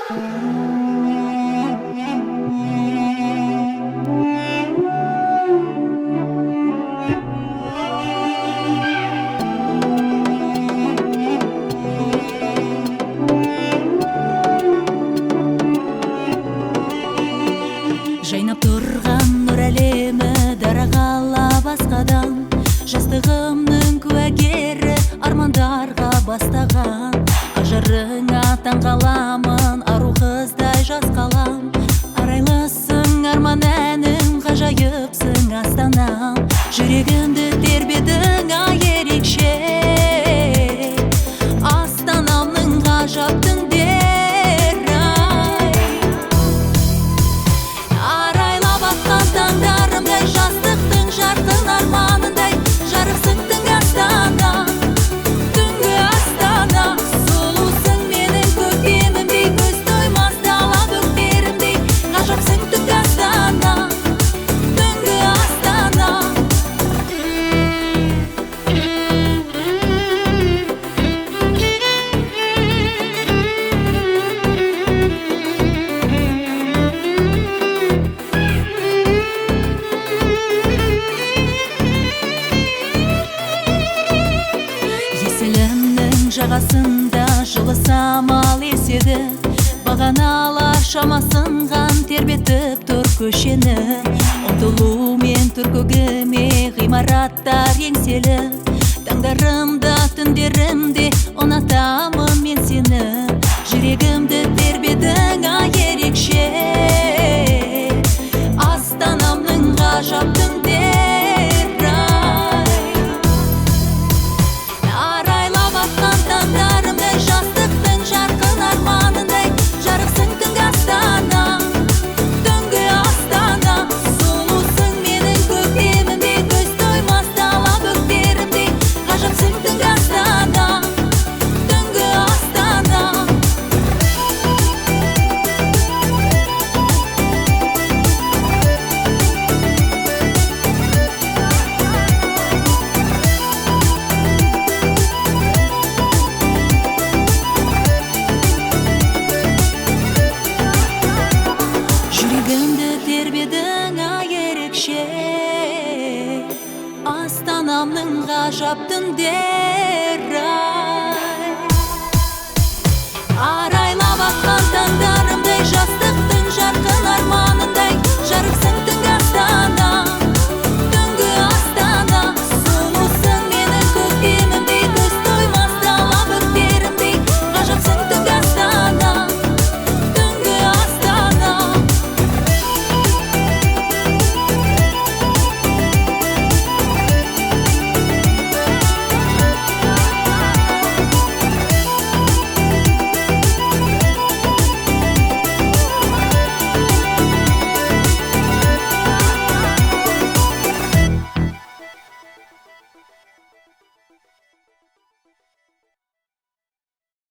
Жайнап тұрған нұр әлемі дарағала басқадан, жастығымның куәгері армандарға бастаған. Ажарыңа таң қаламын, ару қыздай жас қалам. Арайлысың арман әнім, ғажайыпсың астанам. Жүрегімді тербедің ай ерекше, астанамның ғажап түндері. Таңдарымдай жастықтың жарқын арманындай, жарықсың түнгі астана, түнгі астана. Сұлусың менің көктемімдей, көз тоймас дала бөктерімдей, ғажапсың түнгі астана, түнгі астана. Жағасында жылы самал еседі, бағаналар шамасынған тербетіп тұр көшені. Ұмтылумен тұр көгіме ғимараттар еңселі, таңдарымда түндерімде ұнатамын мен сені. Жүрегімді тербедің ай ерекше, астанамның ғажап түндері. Таңдарымдай жастықтың жарқын арманындай, жарықсың түнгі астана, түнгі астана. Сұлусың менің көктемімдей, көз тоймас дала бөктерімдей, ғажапсың түнгі астана, түнгі астана. Тербедің ай ерекше, астанамның ғажап түндері.